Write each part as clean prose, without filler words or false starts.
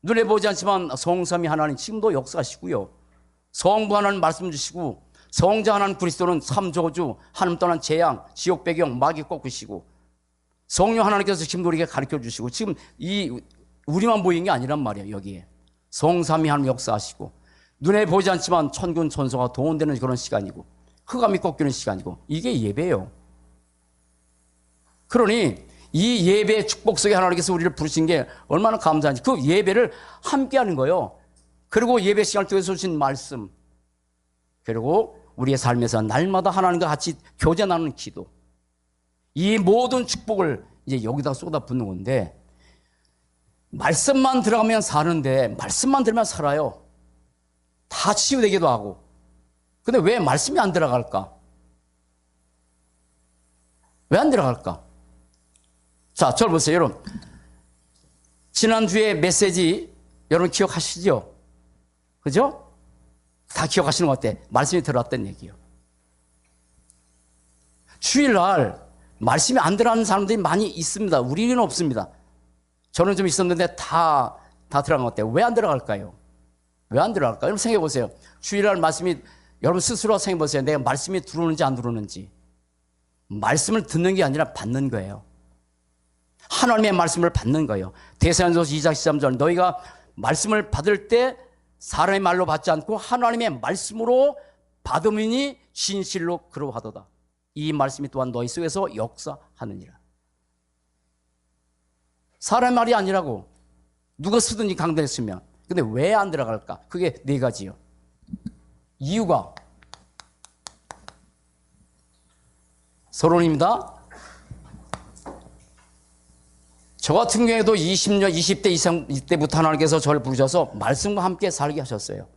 눈에 보이지 않지만 성삼위 하나님 지금도 역사하시고요. 성부 하나님 말씀 주시고 성자 하나님 그리스도는 삼저주 하나님 떠난 재앙, 지옥 배경, 마귀 꺾으시고 성령 하나님께서 지금 우리에게 가르쳐 주시고 지금 이 우리만 보이는 게 아니란 말이에요. 여기에 성삼위 하나님 역사하시고 눈에 보이지 않지만 천군 천사가 동원되는 그런 시간이고 흑암이 꺾이는 시간이고 이게 예배예요. 그러니 이 예배의 축복 속에 하나님께서 우리를 부르신 게 얼마나 감사한지 그 예배를 함께 하는 거예요. 그리고 예배 시간을 통해서 주신 말씀, 그리고 우리의 삶에서 날마다 하나님과 같이 교제 나누는 기도, 이 모든 축복을 이제 여기다 쏟아붓는 건데 말씀만 들어가면 사는데 말씀만 들으면 살아요. 다 치유되기도 하고. 근데 왜 말씀이 안 들어갈까? 왜 안 들어갈까? 자, 저를 보세요. 여러분, 지난주에 메시지 여러분 기억하시죠? 그죠? 다 기억하시는 것 같아. 말씀이 들어왔던 얘기요. 주일날 말씀이 안 들어가는 사람들이 많이 있습니다. 우리는 없습니다. 저는 좀 있었는데 다 들어간 것 같아요. 왜 안 들어갈까요? 왜 안 들어갈까요? 여러분 생각해 보세요. 주일날 말씀이 여러분 스스로 생각해 보세요. 내가 말씀이 들어오는지 안 들어오는지. 말씀을 듣는 게 아니라 받는 거예요. 하나님의 말씀을 받는 거예요. 데살로니가서 2장 13절 너희가 말씀을 받을 때 사람의 말로 받지 않고 하나님의 말씀으로 받음이니 진실로 그러하도다. 이 말씀이 또한 너희 속에서 역사하느니라. 사람의 말이 아니라고. 누가 쓰든지 강단했으면. 근데 왜 안 들어갈까? 그게 네 가지요. 이유가 서론입니다. 저 같은 경우에도 20년, 20대 이상 이때부터 하나님께서 저를 부르셔서 말씀과 함께 살게 하셨어요.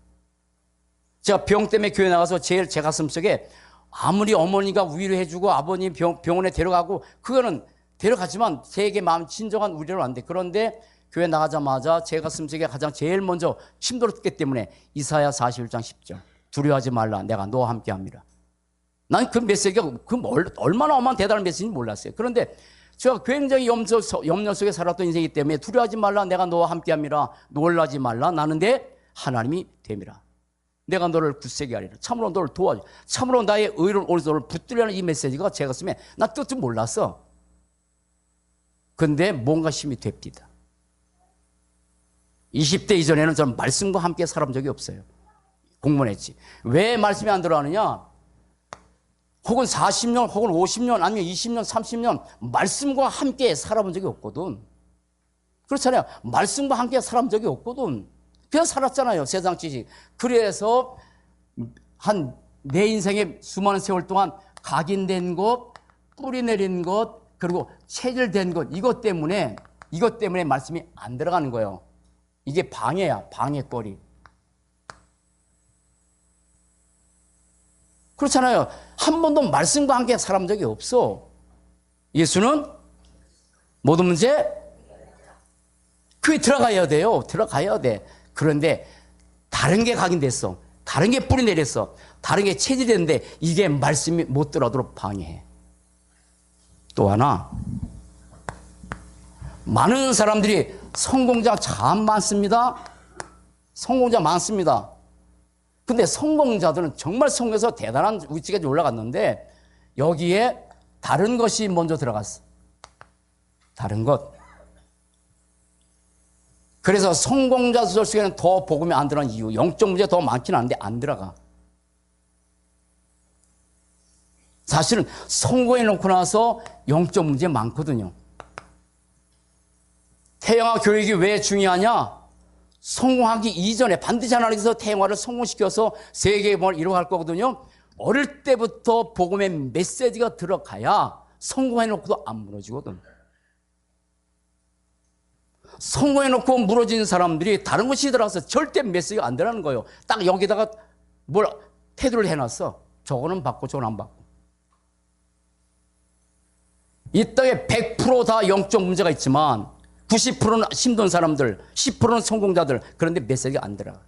제가 병 때문에 교회 나가서 제일 제 가슴 속에 아무리 어머니가 위로해주고 아버님 병원에 데려가고 그거는 데려가지만 제게 마음 진정한 위로는 안 돼. 그런데 교회 나가자마자 제 가슴 속에 가장 제일 먼저 힘들었기 때문에 이사야 41장 10절 두려워하지 말라 내가 너와 함께 합니다. 난 그 메시지가 얼마나 어마한 대단한 메시지인지 몰랐어요. 그런데 제가 굉장히 염려 속에 살았던 인생이기 때문에 두려워하지 말라 내가 너와 함께함이라 놀라지 말라 나는 내 하나님이 됨이라. 내가 너를 굳세게 하리라. 참으로 너를 도와줘. 참으로 나의 의로운 오른손을 붙들려는 이 메시지가 제 가슴에 나 뜻은 몰랐어. 근데 뭔가 힘이 됩니다. 20대 이전에는 저는 말씀과 함께 살아본 적이 없어요. 공무원했지. 왜 말씀이 안 들어가느냐? 혹은 40년, 혹은 50년, 아니면 20년, 30년 말씀과 함께 살아본 적이 없거든. 그렇잖아요. 말씀과 함께 살아본 적이 없거든. 그냥 살았잖아요. 세상 지식. 그래서 내 인생의 수많은 세월 동안 각인된 것, 뿌리 내린 것, 그리고 체질된 것, 이것 때문에 말씀이 안 들어가는 거예요. 이게 방해야, 방해거리. 그렇잖아요. 한 번도 말씀과 함께 살아본 적이 없어. 예수는 모든 문제 그게 들어가야 돼요. 들어가야 돼. 그런데 다른 게 각인됐어. 다른 게 뿌리 내렸어. 다른 게 체질됐는데 이게 말씀이 못 들어오도록 방해해. 또 하나, 많은 사람들이 성공자 참 많습니다. 성공자 많습니다. 근데 성공자들은 정말 성공해서 대단한 위치까지 올라갔는데 여기에 다른 것이 먼저 들어갔어. 다른 것. 그래서 성공자 속에는 더 복음이 안 들어간 이유, 영적 문제가 더 많긴 한데 안 들어가. 사실은 성공해 놓고 나서 영적 문제 많거든요. 태영아 교육이 왜 중요하냐? 성공하기 이전에 반드시 하나님께서 태영아를 성공시켜서 세계의 복을 이루어갈 거거든요. 어릴 때부터 복음의 메시지가 들어가야 성공해놓고도 안 무너지거든. 성공해놓고 무너지는 사람들이 다른 것이 들어가서 절대 메시지가 안 되라는 거예요. 딱 여기다가 뭘 태도를 해놨어. 저거는 받고 저거는 안 받고. 이 땅에 100% 다 영적 문제가 있지만 90%는 힘든 사람들, 10%는 성공자들. 그런데 메시지가 안 들어가.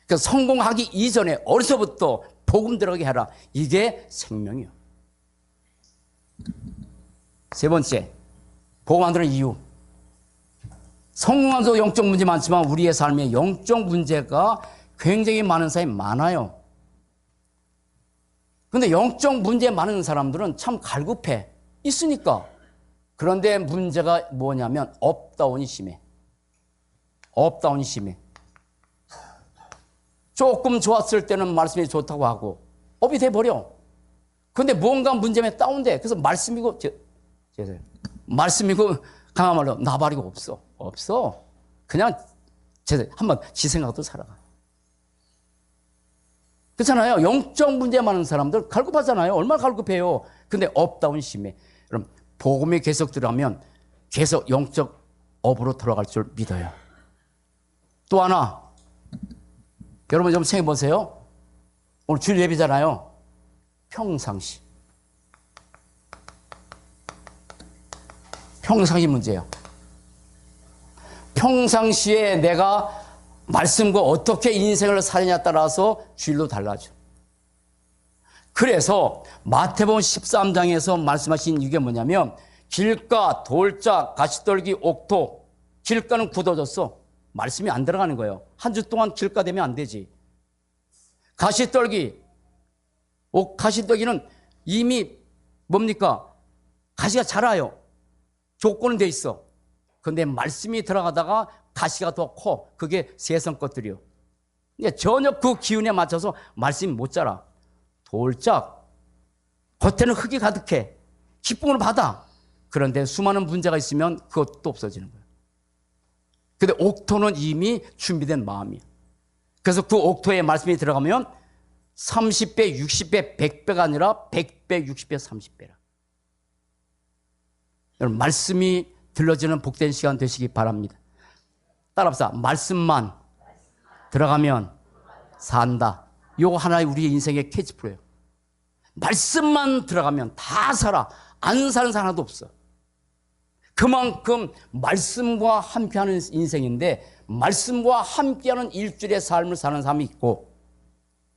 그러니까 성공하기 이전에 어려서부터 복음 들어가게 하라. 이게 생명이에요. 세 번째, 복음 안 들어가는 이유. 성공한도 영적 문제 많지만 우리의 삶에 영적 문제가 굉장히 많은 사람이 많아요. 근데 영적 문제 많은 사람들은 참 갈급해. 있으니까. 그런데 문제가 뭐냐면 업다운이 심해. 업다운이 심해. 조금 좋았을 때는 말씀이 좋다고 하고 업이 돼버려. 근데 뭔가 문제면 다운돼. 그래서 말씀이고 말씀이고 강한 말로 나발이고 없어. 없어. 그냥 한번 지 생각도 살아가. 그렇잖아요. 영적 문제 많은 사람들 갈급하잖아요. 얼마나 갈급해요. 근데 업다운 심해. 그럼 복음이 계속 들어가면 계속 영적 업으로 들어갈 줄 믿어요. 또 하나, 여러분 좀 생각해 보세요. 오늘 주일 예배잖아요. 평상시. 평상시 문제예요. 평상시에 내가 말씀과 어떻게 인생을 사느냐에 따라서 주일로 달라져. 그래서 마태복음 13장에서 말씀하신 이게 뭐냐면 길가, 돌짝, 가시떨기, 옥토. 길가는 굳어졌어. 말씀이 안 들어가는 거예요. 한 주 동안 길가 되면 안 되지. 가시떨기, 가시떨기는 이미 뭡니까? 가시가 자라요. 조건은 돼 있어. 근데 말씀이 들어가다가 가시가 더 커. 그게 세상 것들이요. 근데 전혀 그 기운에 맞춰서 말씀이 못 자라. 돌짝, 겉에는 흙이 가득해. 기쁨을 받아. 그런데 수많은 문제가 있으면 그것도 없어지는 거예요. 근데 옥토는 이미 준비된 마음이에요. 그래서 그 옥토에 말씀이 들어가면 30배, 60배, 100배가 아니라 100배, 60배, 30배라. 여러분, 말씀이 들려지는 복된 시간 되시기 바랍니다. 따라합시다. 말씀만 들어가면 산다. 이거 하나의 우리 인생의 캐치프레예요. 말씀만 들어가면 다 살아. 안 사는 사람 하나도 없어. 그만큼 말씀과 함께하는 인생인데 말씀과 함께하는 일주일의 삶을 사는 사람이 있고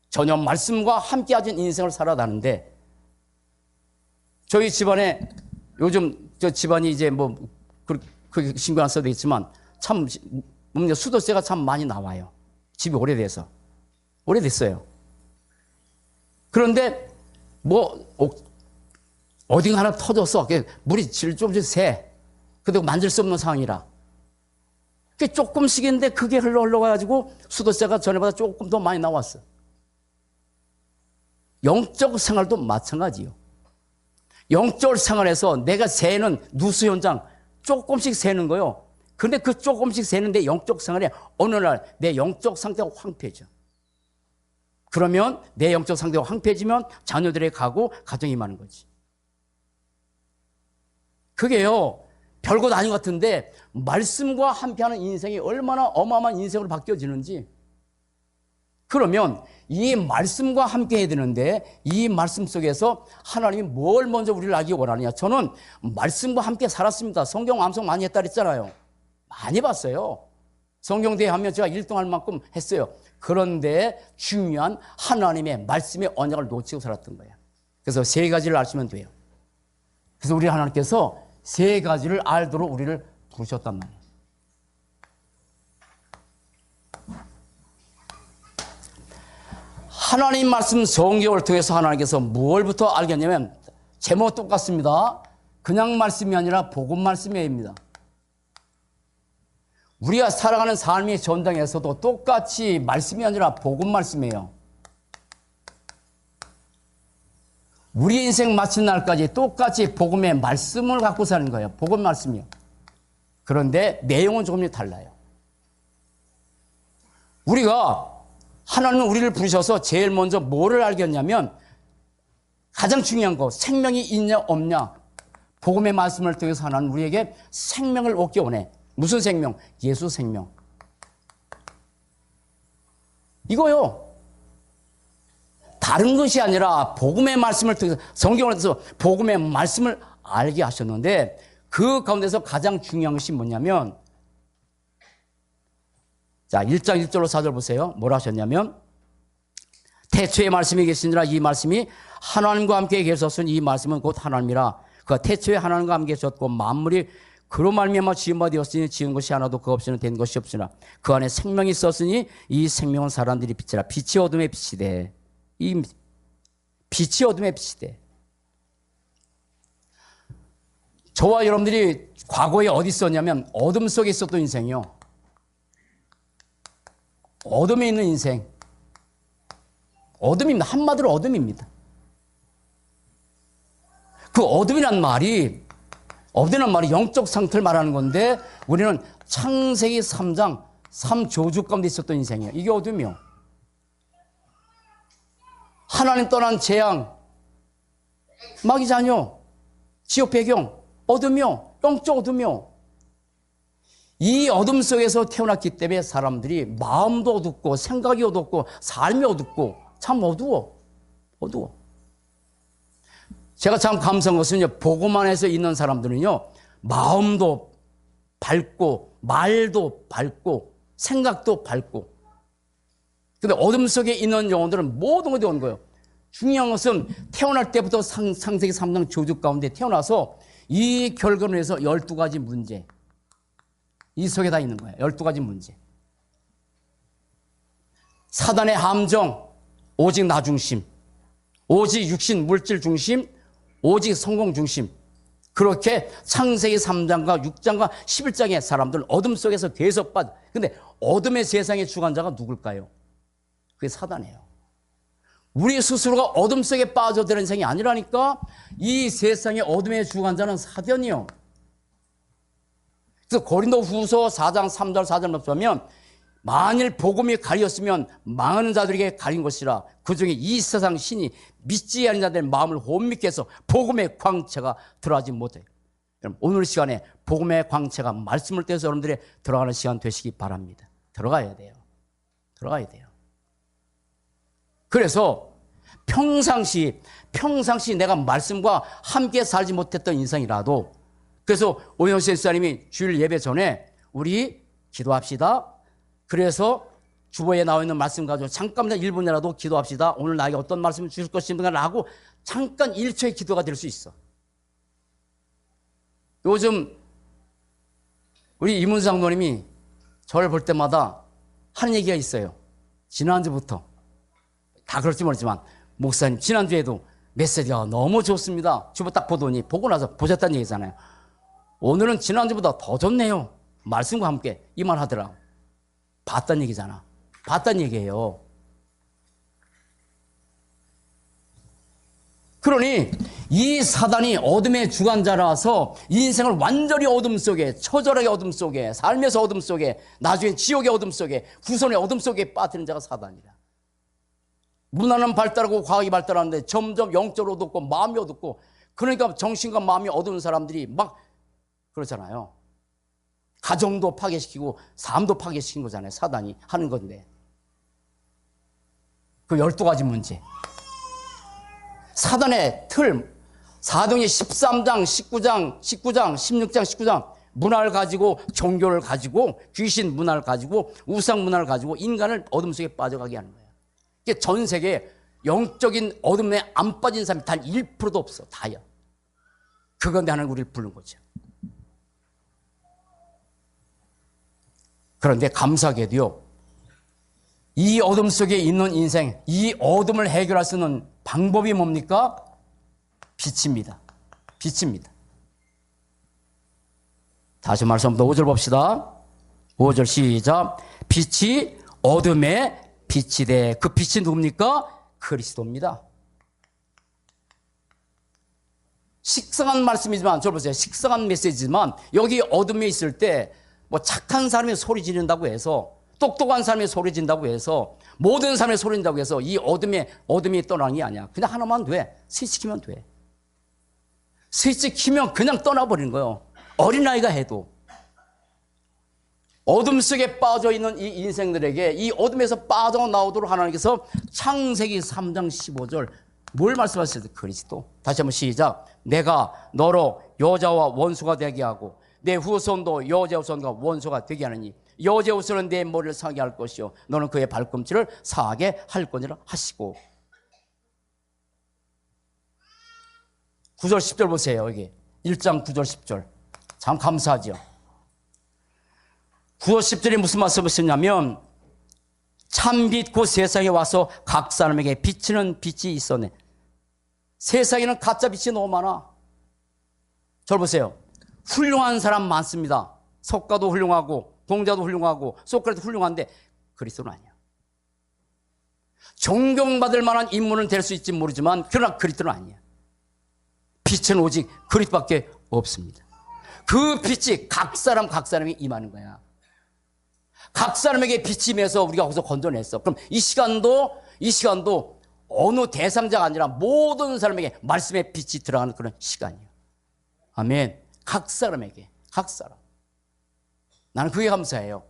전혀 말씀과 함께하는 인생을 살아가는데 저희 집안에 요즘 저 집안이 이제 뭐 그 신경 안 써도 있지만 참 수도세가 참 많이 나와요. 집이 오래됐어요. 그런데 뭐 어딘가 하나 터졌어. 물이 조금씩 새. 그리고 만질 수 없는 상황이라. 그게 조금씩인데 그게 흘러가지고 수도세가 전에보다 조금 더 많이 나왔어. 영적 생활도 마찬가지요. 영적 생활에서 내가 새는 누수 현장 조금씩 새는 거요. 근데 그 조금씩 새는데 영적 생활에 어느 날 내 영적 상태가 황폐해져. 그러면 내 영적 상태가 황폐해지면 자녀들에게 가고 가정이 많은 거지. 그게요. 별것 아닌 것 같은데 말씀과 함께하는 인생이 얼마나 어마어마한 인생으로 바뀌어지는지. 그러면 이 말씀과 함께 해야 되는데 이 말씀 속에서 하나님이 뭘 먼저 우리를 알기 원하느냐. 저는 말씀과 함께 살았습니다. 성경 암송 많이 했다 그랬잖아요. 많이 봤어요. 성경대회 하면 제가 1등할 만큼 했어요. 그런데 중요한 하나님의 말씀의 언약을 놓치고 살았던 거예요. 그래서 세 가지를 아시면 돼요. 그래서 우리 하나님께서 세 가지를 알도록 우리를 부르셨단 말이에요. 하나님 말씀 성경을 통해서 하나님께서 무엇부터 알겠냐면 제목 똑같습니다. 그냥 말씀이 아니라 복음 말씀입니다. 우리가 살아가는 삶의 전당에서도 똑같이 말씀이 아니라 복음 말씀이에요. 우리 인생 마친 날까지 똑같이 복음의 말씀을 갖고 사는 거예요. 복음 말씀이요. 그런데 내용은 조금 달라요. 우리가 하나님은 우리를 부르셔서 제일 먼저 뭐를 알겠냐면 가장 중요한 거 생명이 있냐 없냐. 복음의 말씀을 통해서 하나님 우리에게 생명을 얻게 원해. 무슨 생명? 예수 생명. 이거요. 다른 것이 아니라 복음의 말씀을 통해서 성경을 통해서 복음의 말씀을 알게 하셨는데 그 가운데서 가장 중요한 것이 뭐냐면 자 1장 1절로 4절 보세요. 뭐라 하셨냐면 태초에 말씀이 계시니라 이 말씀이 하나님과 함께 계셨으니 이 말씀은 곧 하나님이라 그가 태초에 하나님과 함께 계셨고 만물이 그로 말미암아 지은 바 되었으니 지은 것이 하나도 그 없이는 된 것이 없으나 그 안에 생명이 있었으니 이 생명은 사람들이 빛이라. 빛이 어둠의 빛이 돼. 이 빛이 어둠의 빛이 돼. 저와 여러분들이 과거에 어디 있었냐면 어둠 속에 있었던 인생이요. 어둠에 있는 인생. 어둠입니다. 한마디로 어둠입니다. 그 어둠이란 말이 영적 상태를 말하는 건데 우리는 창세기 3장 3조주 가운데 있었던 인생이에요. 이게 어둠이요. 하나님 떠난 재앙, 마귀 자녀, 지옥 배경, 어둠이요. 영적 어둠이요. 이 어둠 속에서 태어났기 때문에 사람들이 마음도 어둡고 생각이 어둡고 삶이 어둡고 참 어두워. 제가 참 감사한 것은요, 보고만 해서 있는 사람들은요, 마음도 밝고, 말도 밝고, 생각도 밝고. 근데 어둠 속에 있는 영혼들은 모든 것이 온 거예요. 중요한 것은 태어날 때부터 창세기 3장 조주 가운데 태어나서 이 결과로 해서 12가지 문제. 이 속에 다 있는 거예요. 12가지 문제. 사단의 함정, 오직 나 중심, 오직 육신, 물질 중심, 오직 성공 중심. 그렇게 창세기 3장과 6장과 11장의 사람들은 어둠 속에서 계속 빠져. 근데 어둠의 세상의 주관자가 누굴까요? 그게 사단이에요. 우리 스스로가 어둠 속에 빠져드는 인생이 아니라니까. 이 세상의 어둠의 주관자는 사단이요. 그래서 고린도후서 4장 3절 4절 보면 만일 복음이 가렸으면 망하는 자들에게 가린 것이라. 그중에 이 세상 신이 믿지 않는 자들의 마음을 혼미케 해서 복음의 광채가 들어가지 못해요. 여러분, 오늘 시간에 복음의 광채가 말씀을 떼서 여러분들이 들어가는 시간 되시기 바랍니다. 들어가야 돼요. 그래서 평상시 내가 말씀과 함께 살지 못했던 인생이라도, 그래서 오영수 목사님이 주일 예배 전에 우리 기도합시다. 그래서 주보에 나와 있는 말씀 가지고 잠깐만 1분이라도 기도합시다. 오늘 나에게 어떤 말씀을 주실 것인가 하고 잠깐 1초의 기도가 될 수 있어. 요즘 우리 이문상 노님이 저를 볼 때마다 하는 얘기가 있어요. 지난주부터. 다 그럴지 모르지만 목사님 지난주에도 메시지가 너무 좋습니다. 주보 딱 보더니 보고 나서 보셨다는 얘기잖아요. 오늘은 지난주보다 더 좋네요. 말씀과 함께 이 말 하더라. 봤다는 얘기잖아. 봤다는 얘기예요. 그러니 이 사단이 어둠의 주관자라서 인생을 완전히 어둠 속에, 처절하게 어둠 속에, 삶에서 어둠 속에, 나중에 지옥의 어둠 속에, 후손의 어둠 속에 빠뜨리는 자가 사단이다. 문화는 발달하고 과학이 발달하는데 점점 영적으로 어둡고 마음이 어둡고, 그러니까 정신과 마음이 어두운 사람들이 막 그렇잖아요. 가정도 파괴시키고 삶도 파괴시킨 거잖아요. 사단이 하는 건데. 그 12가지 문제. 사단의 틀, 사도행전 13장, 19장, 16장, 19장 문화를 가지고, 종교를 가지고, 귀신 문화를 가지고, 우상 문화를 가지고 인간을 어둠 속에 빠져가게 하는 거예요. 이게 전 세계에 영적인 어둠에 안 빠진 사람이 단 1%도 없어. 다야. 그건데 하나님 우리를 부른 거죠. 그런데 감사하게도요, 이 어둠 속에 있는 인생, 이 어둠을 해결할 수 있는 방법이 뭡니까? 빛입니다. 빛입니다. 다시 말씀합니다. 5절 봅시다. 5절 시작. 빛이 어둠에 빛이 돼. 그 빛이 누굽니까? 그리스도입니다. 식상한 말씀이지만, 저를 보세요. 식상한 메시지지만, 여기 어둠에 있을 때, 뭐 착한 사람이 소리 지른다고 해서, 똑똑한 사람이 소리 지른다고 해서, 모든 사람이 소리 지른다고 해서 이 어둠이 떠나는 게 아니야. 그냥 하나만 돼. 스위치 키면 돼. 스위치 키면 그냥 떠나버리는 거예요. 어린아이가 해도. 어둠 속에 빠져있는 이 인생들에게 이 어둠에서 빠져나오도록 하나님께서 창세기 3장 15절 뭘 말씀하셨어요? 그리스도. 다시 한번 시작. 내가 너로 여자와 원수가 되게 하고 내 후손도 여자 후손과 원수가 되게 하느니 여자 후손은 내 머리를 상하게 할 것이요 너는 그의 발꿈치를 상하게 할 거니라 하시고. 9절 10절 보세요. 여기 1장 9절 10절 참 감사하죠. 9월 10절에 무슨 말씀을 쓰냐면 참빛 곧 세상에 와서 각 사람에게 비치는 빛이 있었네. 세상에는 가짜 빛이 너무 많아. 저를 보세요. 훌륭한 사람 많습니다. 석가도 훌륭하고 공자도 훌륭하고 소크라테도 훌륭한데 그리스도는 아니야. 존경받을 만한 인물은 될 수 있지 모르지만 그러나 그리스도는 아니야. 빛은 오직 그리스도밖에 없습니다. 그 빛이 각 사람이 임하는 거야. 각 사람에게 빛이 임해서 우리가 거기서 건져냈어. 그럼 이 시간도 어느 대상자가 아니라 모든 사람에게 말씀의 빛이 들어가는 그런 시간이에요. 아멘. 각 사람에게, 각 사람. 나는 그게 감사해요.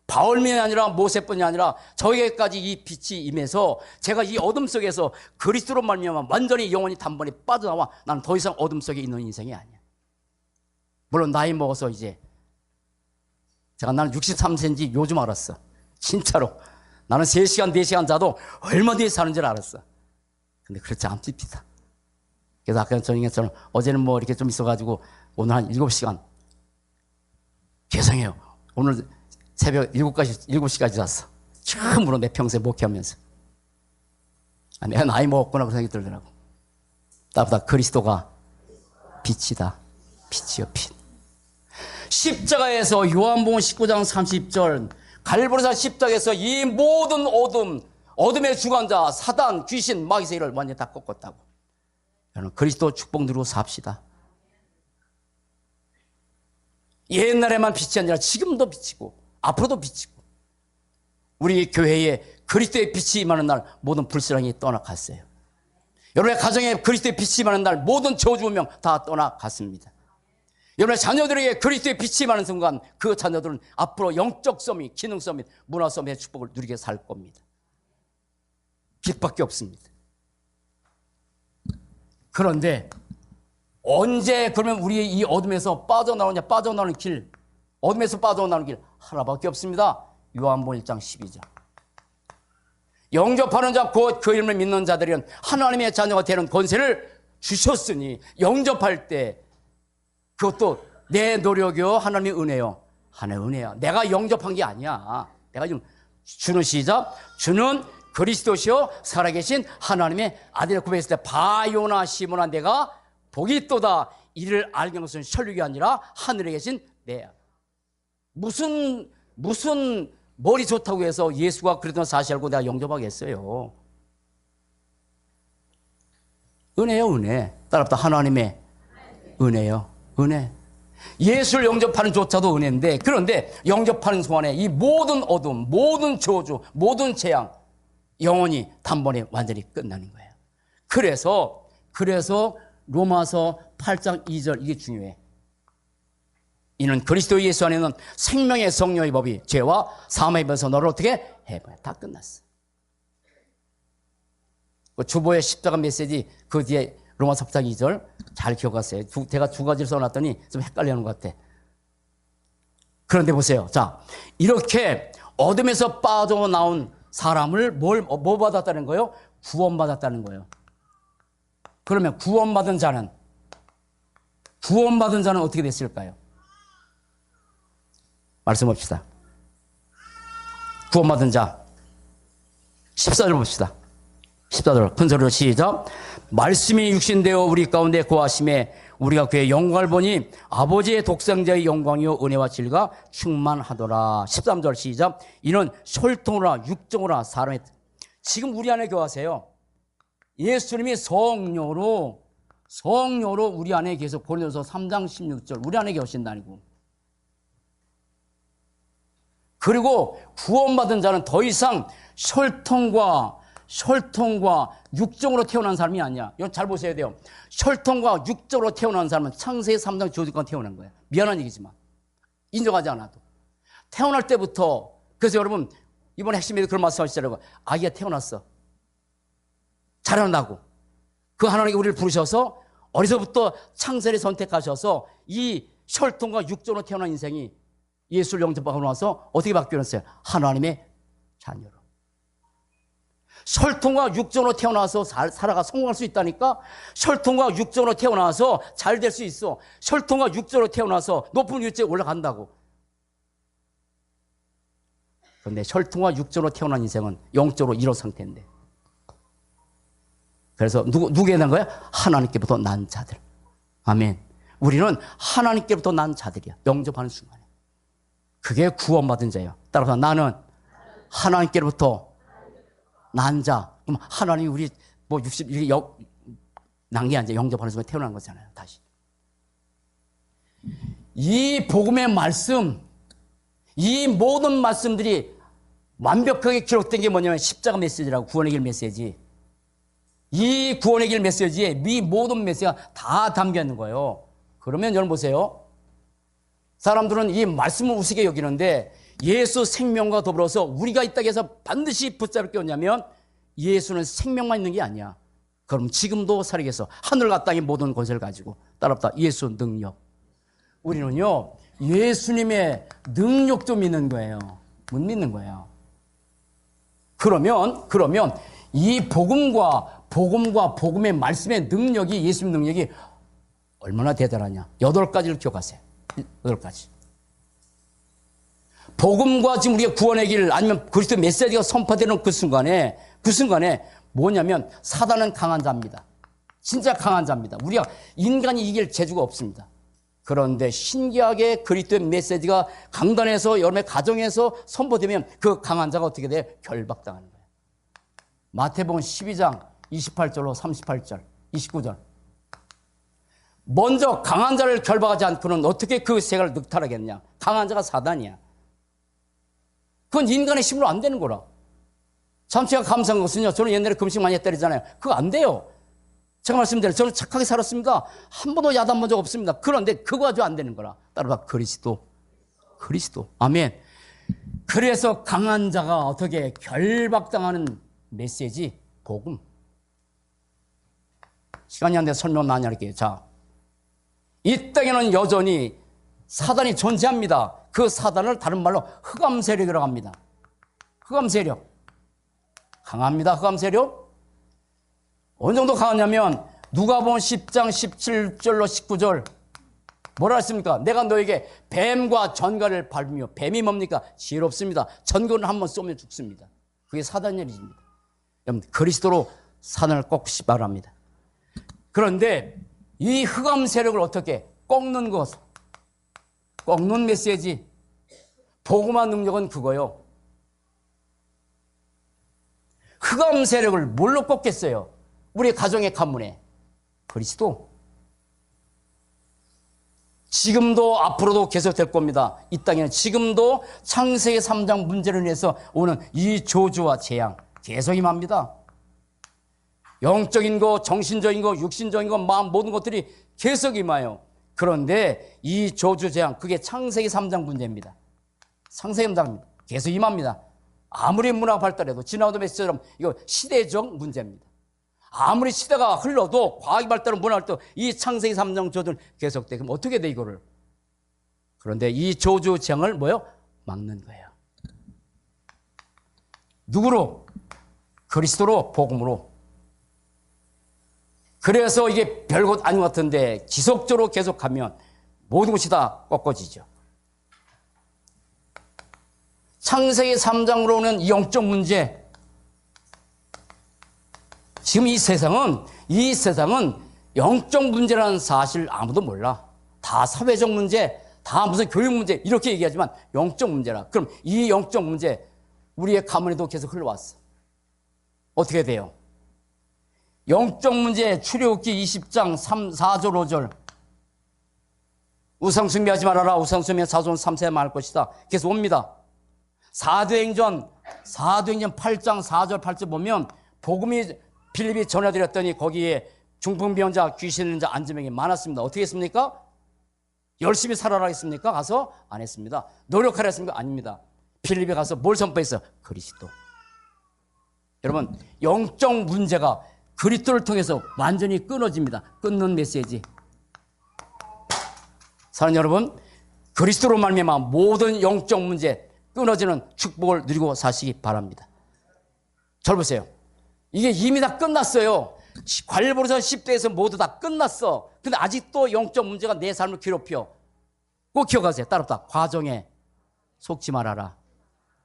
바울만이 아니라 모세뿐이 아니라 저에게까지 이 빛이 임해서 제가 이 어둠 속에서 그리스도로 말미암아 완전히 영원히 단번에 빠져나와 나는 더 이상 어둠 속에 있는 인생이 아니야. 물론 나이 먹어서 이제 나는 63세인지 요즘 알았어. 진짜로. 나는 3시간, 4시간 자도 얼마 뒤에 사는 줄 알았어. 근데 그렇지 않습니다. 그래서 아까 저녁에 저는 어제는 뭐 이렇게 좀 있어가지고 오늘 한 7시간 죄송해요. 오늘 새벽 7시까지 잤어. 처음으로 내 평생 목회하면서. 내가 나이 먹었구나 그런 생각이 들더라고. 나보다 그리스도가 빛이다. 빛이요 빛. 십자가에서 요한복음 19장 30절 갈보리산 십자가에서 이 모든 어둠의 주관자 사단 귀신 마귀 세력을 완전히 다 꺾었다고. 여러분 그리스도 축복 누리고 삽시다. 옛날에만 빛이 아니라 지금도 빛이고 앞으로도 빛이고 우리 교회에 그리스도의 빛이 임하는 날 모든 불신앙이 떠나갔어요. 여러분의 가정에 그리스도의 빛이 임하는 날 모든 저주 운명 다 떠나갔습니다. 여러분의 자녀들에게 그리스도의 빛이 임하는 순간 그 자녀들은 앞으로 영적 서밋, 기능 서밋, 문화 서밋의 축복을 누리게 살 겁니다. 빛밖에 없습니다. 그런데 언제 그러면 우리 이 어둠에서 빠져나오는 길, 어둠에서 빠져나오는 길 하나밖에 없습니다. 요한복음 1장 12절. 영접하는 자 곧 그 이름을 믿는 자들은 하나님의 자녀가 되는 권세를 주셨으니 영접할 때 그것도 내 노력이요 하나님의 은혜요. 하나님의 은혜야. 내가 영접한 게 아니야. 내가 지금 주는 시작. 주는 그리스도시요 살아계신 하나님의 아들을 구별했을 때 바요나 시모나 내가 복이 있도다. 이를 알게 한 것은 혈육이 아니라 하늘에 계신 내야. 무슨 머리 좋다고 해서 예수가 그랬던 사실 알고 내가 영접하겠어요. 은혜요 은혜. 따라붙어 하나님의 은혜요 은혜. 예수를 영접하는 조차도 은혜인데 그런데 영접하는 순간에 이 모든 어둠, 모든 저주, 모든 재앙 영원히 단번에 완전히 끝나는 거예요. 그래서 로마서 8장 2절 이게 중요해. 이는 그리스도 예수 안에는 생명의 성령의 법이 죄와 사망의 법에서 너를 어떻게 해봐요. 다 끝났어. 그 주보의 십자가 메시지 그 뒤에 로마서 8장 2절 잘 기억하세요. 제가 두 가지를 써놨더니 좀 헷갈리는 것 같아. 그런데 보세요. 자, 이렇게 어둠에서 빠져나온 사람을 뭐 받았다는 거예요? 구원받았다는 거예요. 그러면 구원받은 자는 어떻게 됐을까요? 말씀 봅시다. 구원받은 자 14절 봅시다. 14절 큰 소리로 시작. 말씀이 육신되어 우리 가운데 거하심에 우리가 그의 영광을 보니 아버지의 독생자의 영광이요 은혜와 진리가 충만하더라. 13절 시작. 이는 혈통으로나 육정으로나 사람의 지금 우리 안에 거하세요. 예수님이 성령으로 우리 안에 계속 고린도서 3장 16절 우리 안에 계신다니고. 그리고 구원받은 자는 더 이상 혈통과 육정으로 태어난 사람이 아니야. 이건 잘 보셔야 돼요. 혈통과 육정으로 태어난 사람은 창세기 3장 조직관 태어난 거야. 미안한 얘기지만 인정하지 않아도 태어날 때부터. 그래서 여러분 이번 핵심에도 그런 말씀하시더라고요. 아기가 태어났어. 자라나고 그 하나님이 우리를 부르셔서 어려서부터 창세를 선택하셔서 이 혈통과 육정으로 태어난 인생이 예수를 영접하고 나서 어떻게 바뀌었어요? 하나님의 자녀로. 혈통과 육정으로 태어나서 살아가 성공할 수 있다니까? 혈통과 육정으로 태어나서 잘 될 수 있어. 혈통과 육정으로 태어나서 높은 위치에 올라간다고. 그런데 혈통과 육정으로 태어난 인생은 영적으로 이런 상태인데. 그래서 누구에 대한 거야? 하나님께부터 난 자들. 아멘. 우리는 하나님께부터 난 자들이야. 영접하는 순간에. 그게 구원받은 자예요. 따라서 나는 하나님께로부터 난 자. 그럼 하나님이 우리 60, 난게 아니라 영접하는 순간에 태어난 거잖아요. 다시. 이 복음의 말씀, 이 모든 말씀들이 완벽하게 기록된 게 뭐냐면 십자가 메시지라고, 구원의 길 메시지. 이 구원의 길 메시지에 이 모든 메시지가 다 담겨 있는 거예요. 그러면 여러분 보세요. 사람들은 이 말씀을 우습게 여기는데 예수 생명과 더불어서 우리가 이 땅에서 반드시 붙잡을 게 뭐냐면 예수는 생명만 있는 게 아니야. 그럼 지금도 살아계서 하늘과 땅의 모든 권세를 가지고 따라붙다 예수 능력. 우리는요 예수님의 능력도 믿는 거예요. 못 믿는 거예요. 그러면 이 복음과 복음의 말씀의 능력이, 예수님 능력이 얼마나 대단하냐. 8가지를 기억하세요. 8가지. 복음과 지금 우리가 구원의 길, 아니면 그리스도 메시지가 선포되는 그 순간에 뭐냐면 사단은 강한 자입니다. 진짜 강한 자입니다. 우리가 인간이 이길 재주가 없습니다. 그런데 신기하게 그리스도의 메시지가 강단에서 여러분의 가정에서 선포되면 그 강한 자가 어떻게 돼요? 결박당하는 거예요. 마태복음 12장 28절로 38절, 29절. 먼저 강한 자를 결박하지 않고는 어떻게 그 세계를 늑탈하겠냐. 강한 자가 사단이야. 그건 인간의 힘으로 안 되는 거라. 참 제가 감사한 것은요, 저는 옛날에 금식 많이 했다잖아요. 그거 안 돼요. 제가 말씀드려요. 저는 착하게 살았습니다. 한 번도 야단 본 적 없습니다. 그런데 그거 가지고 안 되는 거라. 따라봐, 그리스도. 아멘. 그래서 강한 자가 어떻게 결박당하는 메시지, 복음. 시간이 안 돼서 설명 많이 할게요. 자, 이 땅에는 여전히 사단이 존재합니다. 그 사단을 다른 말로 흑암 세력이라고 합니다. 흑암 세력. 강합니다. 흑암 세력. 어느 정도 강하냐면 누가복음 10장 17절로 19절 뭐라 했습니까? 내가 너에게 뱀과 전갈을 밟으며, 뱀이 뭡니까? 지혜롭습니다. 전갈을 한번 쏘면 죽습니다. 그게 사단의 일입니다. 여러분, 그리스도로 사단을 꺾시 바랍니다. 그런데 이 흑암 세력을 어떻게 꺾는 것, 꺾는 메시지, 복음의 능력은 그거요. 흑암 세력을 뭘로 꺾겠어요? 우리 가정의 가문에 그리스도. 지금도 앞으로도 계속될 겁니다. 이 땅에는 지금도 창세기 3장 문제를 인해서 오는 이 저주와 재앙 계속 임합니다. 영적인 거, 정신적인 거, 육신적인 거, 마음 모든 것들이 계속 임해요. 그런데 이 저주 재앙, 그게 창세기 3장 문제입니다. 창세기 3장입니다. 계속 임합니다. 아무리 문화가 발달해도 지나오던 메시지처럼 이거 시대적 문제입니다. 아무리 시대가 흘러도 과학이 발달은 문화가 또 이 창세기 3장 저주는 계속돼. 그럼 어떻게 돼 이거를? 그런데 이 저주 재앙을 뭐요? 막는 거예요. 누구로? 그리스도로, 복음으로. 그래서 이게 별것 아닌 것 같은데 지속적으로 계속하면 모든 것이 다 꺾어지죠. 창세기 3장으로는 이 영적 문제. 지금 이 세상은 영적 문제라는 사실 아무도 몰라. 다 사회적 문제, 다 무슨 교육 문제 이렇게 얘기하지만 영적 문제라. 그럼 이 영적 문제 우리의 가문에도 계속 흘러왔어. 어떻게 돼요? 영적 문제 출애굽기 20장 4절 5절. 우상 숭배하지 말아라. 우상 숭배는 자손 3세에 말할 것이다. 계속 옵니다. 사도행전 8장 4절 8절 보면 복음이 빌립이 전해드렸더니 거기에 중풍병자, 귀신 있는 자, 안진병이 많았습니다. 어떻게 했습니까? 열심히 살아라 했습니까? 가서 안 했습니다. 노력하라 했습니까? 아닙니다. 빌립에 가서 뭘 선포했어요? 그리스도. 여러분, 영적 문제가 그리스도를 통해서 완전히 끊어집니다. 끊는 메시지. 사랑하는 여러분, 그리스도로 말미암아 모든 영적 문제 끊어지는 축복을 누리고 사시기 바랍니다. 잘 보세요. 이게 이미 다 끝났어요. 관리보로선 10대에서 모두 다 끝났어. 근데 아직도 영적 문제가 내 삶을 괴롭혀. 꼭 기억하세요. 따라붙다. 과정에 속지 말아라.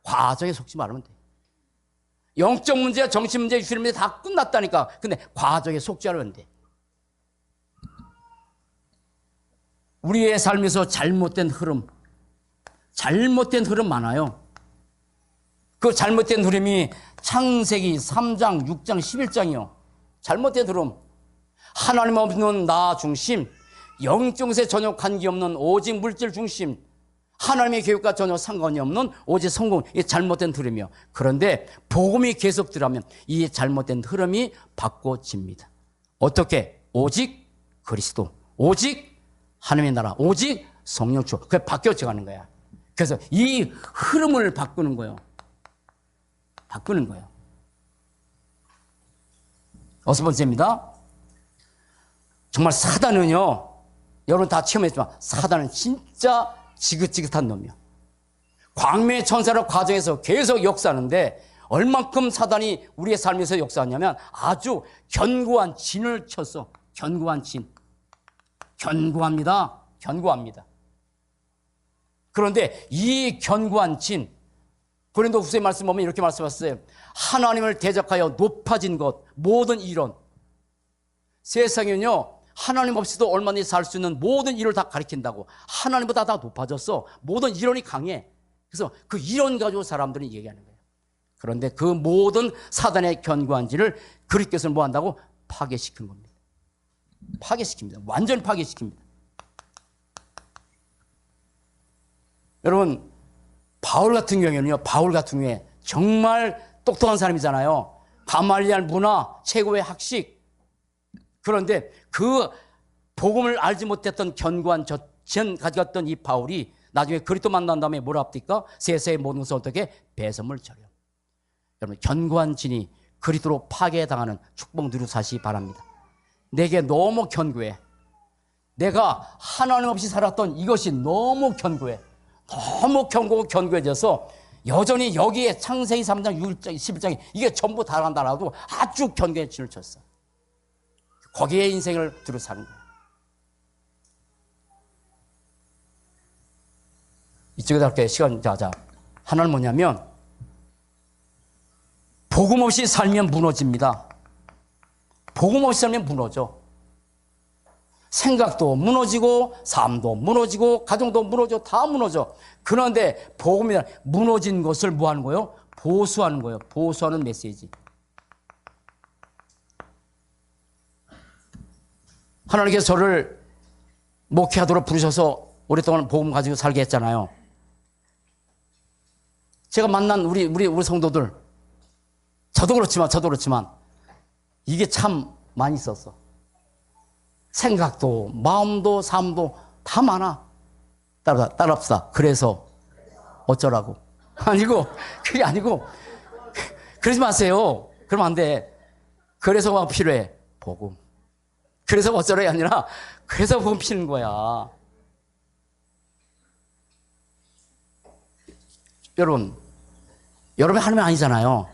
과정에 속지 말으면 돼. 영적 문제야, 정신 문제, 유실 문제 다 끝났다니까. 근데 과정에 속지 않으면 돼. 우리의 삶에서 잘못된 흐름 많아요. 그 잘못된 흐름이 창세기 3장, 6장, 11장이요. 잘못된 흐름. 하나님 없는 나 중심, 영적 것에 전혀 관계없는 오직 물질 중심, 하나님의 교육과 전혀 상관이 없는 오직 성공, 이 잘못된 흐름이요. 그런데 복음이 계속 들어가면 이 잘못된 흐름이 바꿔집니다. 어떻게? 오직 그리스도, 오직 하나님의 나라, 오직 성령 주. 그게 바뀌어져 가는 거야. 그래서 이 흐름을 바꾸는 거예요. 바꾸는 거예요. 여섯 번째입니다. 정말 사단은요, 여러분 다 체험했지만 사단은 진짜 지긋지긋한 놈이요. 광명의 천사를 과정에서 계속 역사하는데 얼만큼 사단이 우리의 삶에서 역사하냐면 아주 견고한 진을 쳤어. 견고한 진. 견고합니다. 견고합니다. 그런데 이 견고한 진, 고린도후서의 말씀 보면 이렇게 말씀하셨어요. 하나님을 대적하여 높아진 것, 모든 이론. 세상에는요, 하나님 없이도 얼마든지 살 수 있는 모든 이론을 다 가리킨다고. 하나님보다 다 높아졌어. 모든 이론이 강해. 그래서 그 이론 가지고 사람들이 얘기하는 거예요. 그런데 그 모든 사단의 견고한 진을 그리스도께서 뭐 한다고? 파괴시킨 겁니다. 파괴시킵니다. 완전히 파괴시킵니다. 여러분, 바울 같은 경우에 정말 똑똑한 사람이잖아요. 가말리알 문화, 최고의 학식. 그런데 그 복음을 알지 못했던 견고한 전 가져갔던 이 바울이 나중에 그리스도 만난 다음에 뭐라 합니까? 세상의 모든 것을 어떻게? 배설물 절여. 여러분, 견고한 진이 그리스도로 파괴당하는 축복 누리고 사시기 바랍니다. 내게 너무 견고해. 내가 하나님 없이 살았던 이것이 너무 견고해. 너무 견고해져서 여전히 여기에 창세기 3장, 6장, 11장이 이게 전부 다 간다라도 아주 견고한 진을 쳤어. 거기에 인생을 두루 사는 거예요. 이쪽에다 이렇게 시간, 자. 하나는 뭐냐면, 복음 없이 살면 무너집니다. 복음 없이 살면 무너져. 생각도 무너지고, 삶도 무너지고, 가정도 무너져, 다 무너져. 그런데 복음이 무너진 것을 뭐 하는 거예요? 보수하는 거예요. 보수하는 메시지. 하나님께서 저를 목회하도록 부르셔서 오랫동안 복음 가지고 살게 했잖아요. 제가 만난 우리 성도들, 저도 그렇지만 이게 참 많이 있었어. 생각도 마음도 삶도 다 많아. 따라합시다. 그래서 어쩌라고? 아니고, 그게 아니고, 그러지 마세요. 그러면 안 돼. 그래서 막 필요해. 복음. 그래서 어쩌라이 아니라 그래서 복음 피는 거야. 여러분 하나님 아니잖아요.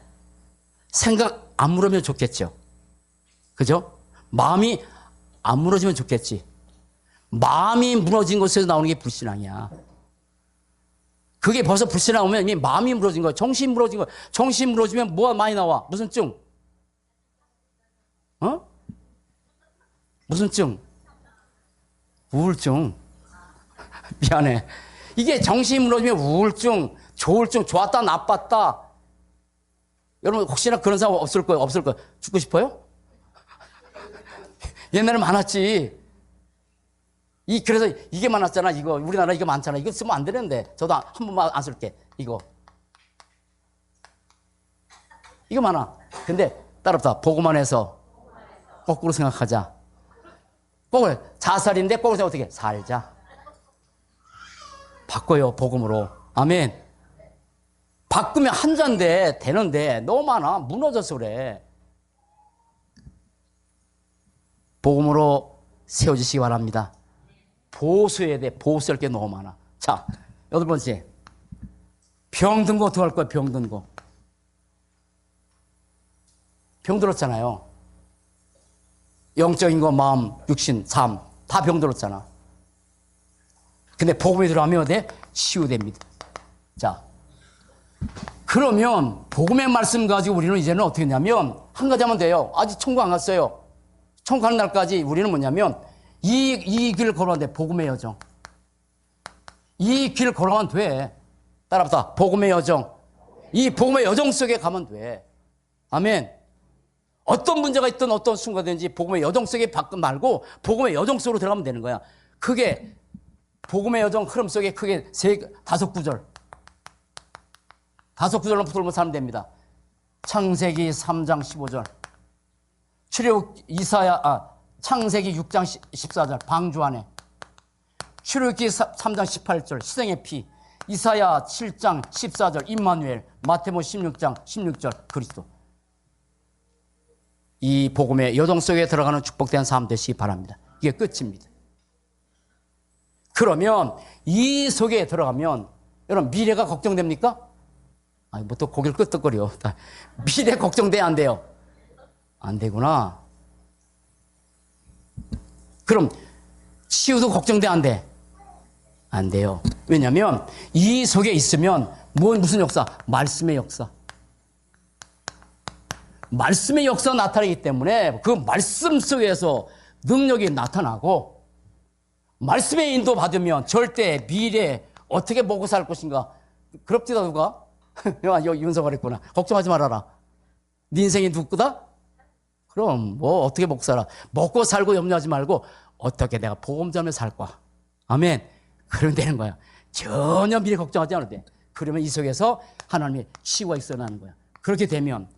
생각 안 물으면 좋겠죠. 그죠? 마음이 안 무너지면 좋겠지. 마음이 무너진 곳에서 나오는 게 불신앙이야. 그게 벌써 불신앙 오면 이미 마음이 무너진 거야. 정신이 무너진 거야. 정신이 무너지면 뭐가 많이 나와? 무슨 증? 무슨 증? 우울증. 미안해. 이게 정신이 무너지면 우울증, 조울증, 좋았다, 나빴다. 여러분, 혹시나 그런 사람 없을 거예요? 죽고 싶어요? 옛날에 많았지. 그래서 이게 많았잖아, 이거. 우리나라 이거 많잖아. 이거 쓰면 안 되는데. 저도 한 번만 안 쓸게. 이거 많아. 근데 따라붙어. 보고만 해서 거꾸로 생각하자. 자살인데 거꾸로 생각 어떻게? 살자. 바꿔요, 복음으로. 아멘. 바꾸면 한 잔데 되는데 너무 많아. 무너져서 그래. 복음으로 세워주시기 바랍니다. 보수해야 돼. 보수할 게 너무 많아. 자, 여덟 번째. 병든 거 어떻게 할 거야? 병든 거. 병들었잖아요. 영적인 거, 마음, 육신, 삶 다 병들었잖아. 근데 복음에 들어가면 어때? 치유됩니다. 자, 그러면 복음의 말씀 가지고 우리는 이제는 어떻게 했냐면 한 가지 하면 돼요. 아직 천국 안 갔어요. 천국 가는 날까지 우리는 뭐냐면 이 길을 걸어가면 돼. 복음의 여정. 이 길 걸어가면 돼. 따라붙어. 복음의 여정. 이 복음의 여정 속에 가면 돼. 아멘. 어떤 문제가 있든 어떤 순간든지 복음의 여정 속에 바꾼 말고 복음의 여정 속으로 들어가면 되는 거야. 그게 복음의 여정 흐름 속에 크게 다섯 구절만 붙들면 살면 됩니다. 창세기 3장 15절, 창세기 6장 14절 방주 안에, 출애굽기 3장 18절 희생의 피, 이사야 7장 14절 임마누엘, 마태복음 16장 16절 그리스도. 이 복음의 여정 속에 들어가는 축복된 삶 되시기 바랍니다. 이게 끝입니다. 그러면 이 속에 들어가면 여러분 미래가 걱정됩니까? 아니 뭐 또 고개를 끄덕거려. 미래 걱정돼 안 돼요? 안 되구나. 그럼 치유도 걱정돼 안 돼? 안 돼요. 왜냐하면 이 속에 있으면 무슨 역사? 말씀의 역사. 말씀의 역사가 나타나기 때문에 그 말씀 속에서 능력이 나타나고 말씀의 인도 받으면 절대 미래 어떻게 먹고 살 것인가. 그럽디다 누가? 여기 윤서가 그랬구나. 걱정하지 말아라. 네 인생이 누구 거다? 그럼 뭐 어떻게 먹고 살아. 먹고 살고 염려하지 말고 어떻게 내가 복음 전에 살 거야. 아멘. 그러면 되는 거야. 전혀 미래 걱정하지 않아도 돼. 그러면 이 속에서 하나님의 치유가 있어나는 거야. 그렇게 되면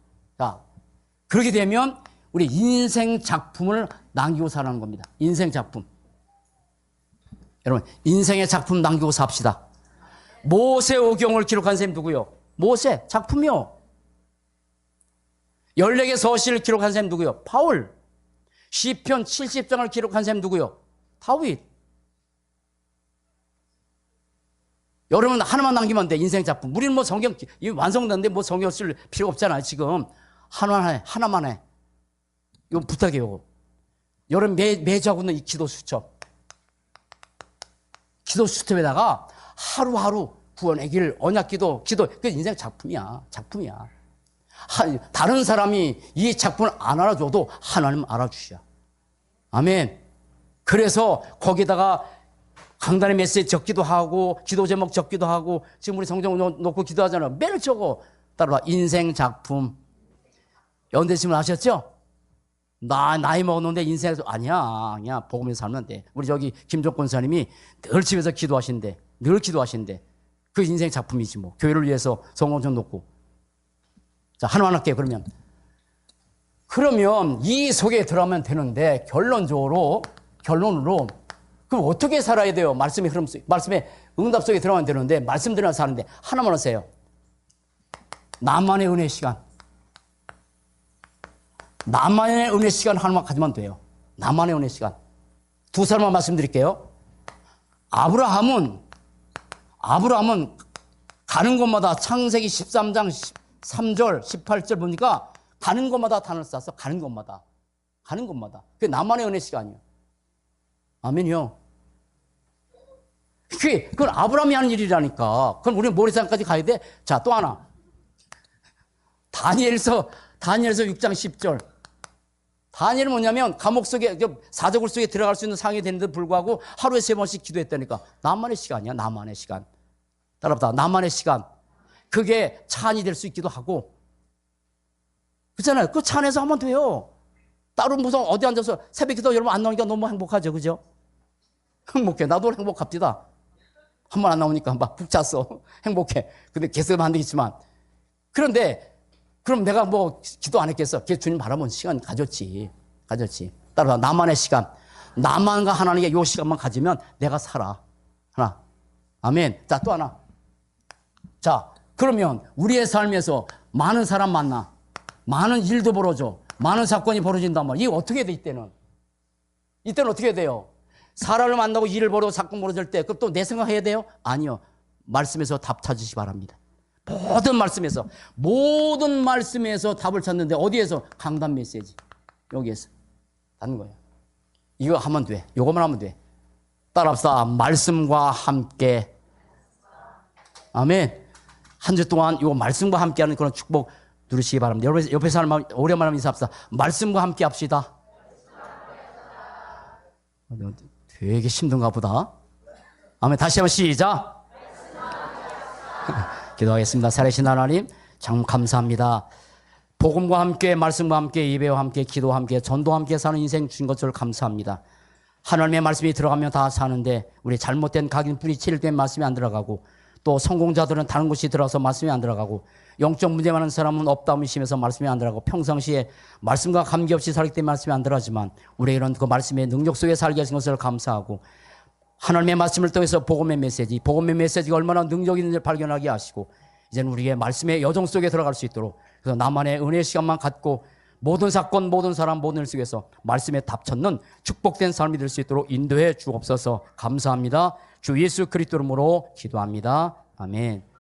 우리 인생 작품을 남기고 살아가는 겁니다. 인생 작품. 여러분 인생의 작품 남기고 삽시다. 모세오경을 기록한 사람이 누구요? 모세 작품이요. 14개 서신을 기록한 사람이 누구요? 바울. 시편 70장을 기록한 사람이 누구요? 다윗. 여러분 하나만 남기면 돼. 인생 작품. 우리는 뭐 성경 이미 완성됐는데 뭐 성경 쓸 필요 없잖아요. 지금 하나만 해. 이거 부탁해요. 여러분 매주 하고 있는 이 기도 수첩. 기도 수첩에다가 하루하루 구원의 길, 언약기도, 기도, 그 인생 작품이야. 다른 사람이 이 작품을 안 알아줘도 하나님 알아주셔. 아멘. 그래서 거기다가 강단의 메시지 적기도 하고, 기도 제목 적기도 하고, 지금 우리 성경 놓고 기도하잖아요. 매일 적어. 따라와. 인생 작품. 연대 질문 하셨죠? 나이 먹었는데 인생에서, 아니야. 복음에서 살면 돼. 우리 저기 김종 권사님이 늘 집에서 기도하신대. 그 인생 작품이지 뭐. 교회를 위해서 성공 좀 놓고. 자, 하나만 할게요, 그러면 이 속에 들어가면 되는데, 결론으로, 그럼 어떻게 살아야 돼요? 말씀의 흐름 속에, 말씀의 응답 속에 들어가면 되는데, 말씀대로 사는데, 하나만 하세요. 나만의 은혜 시간. 나만의 은혜 시간 하나만 가지면 돼요. 나만의 은혜 시간. 두 사람만 말씀드릴게요. 아브라함은 가는 곳마다 창세기 13장 3절, 18절 보니까 가는 곳마다 단을 쌓아서 가는 곳마다. 그게 나만의 은혜 시간이에요. 아멘이요. 그건 아브라함이 하는 일이라니까. 그럼 우리는 모래산까지 가야 돼? 자, 또 하나. 다니엘서 6장 10절. 다니엘은 뭐냐면 감옥 속에, 사저굴 속에 들어갈 수 있는 상황이 되는데도 불구하고 하루에 3번씩 기도했다니까. 나만의 시간이야, 나만의 시간. 따라붙어. 나만의 시간. 그게 차 안이 될 수 있기도 하고. 그렇잖아요. 그 차 안에서 하면 돼요. 따로 무슨 어디 앉아서 새벽 기도 여러분 안 나오니까 너무 행복하죠. 그죠? 행복해. 나도 행복합니다. 한 번 안 나오니까 막 푹 잤어. 행복해. 근데 계속 안 되겠지만. 그런데 그럼 내가 뭐 기도 안 했겠어? 주님 바라본 시간 가졌지. 따라서 나만의 시간. 나만과 하나님의 요 시간만 가지면 내가 살아. 하나. 아멘. 자, 또 하나. 자, 그러면 우리의 삶에서 많은 사람 만나. 많은 일도 벌어져. 많은 사건이 벌어진단 말이야. 이게 어떻게 돼, 이때는 어떻게 돼요? 사람을 만나고 일을 벌이고 사건 벌어질 때, 그럼 또 내 생각해야 돼요? 아니요. 말씀에서 답 찾으시기 바랍니다. 모든 말씀에서 답을 찾는데 어디에서? 강단 메시지. 여기에서. 하는 거예요. 이거 하면 돼. 이거만 하면 돼. 따라합시다. 말씀과 함께. 아멘. 한 주 동안 이 말씀과 함께하는 그런 축복 누리시기 바랍니다. 옆에 사람 오랜만에 인사합시다. 말씀과 함께 합시다. 되게 힘든가 보다. 아멘. 다시 한번 시작. 기도하겠습니다. 살아계신 하나님, 참 감사합니다. 복음과 함께, 말씀과 함께, 예배와 함께, 기도와 함께, 전도와 함께 사는 인생 주신 것을 감사합니다. 하나님의 말씀이 들어가면 다 사는데 우리 잘못된 각인 뿌리칠 된 말씀이 안 들어가고, 또 성공자들은 다른 곳이 들어서 말씀이 안 들어가고, 영적 문제 많은 사람은 없다움이 심해서 말씀이 안 들어가고, 평상시에 말씀과 관계없이 살기 때문에 말씀이 안 들어가지만 우리에게는 그 말씀의 능력 속에 살게 하신 것을 감사하고, 하나님의 말씀을 통해서 복음의 메시지가 얼마나 능력 있는지를 발견하게 하시고, 이제는 우리의 말씀의 여정 속에 들어갈 수 있도록, 그래서 나만의 은혜의 시간만 갖고 모든 사건, 모든 사람, 모든 일 속에서 말씀에 답 찾는 축복된 삶이 될 수 있도록 인도해 주옵소서. 감사합니다. 주 예수 그리스도 이름으로 기도합니다. 아멘.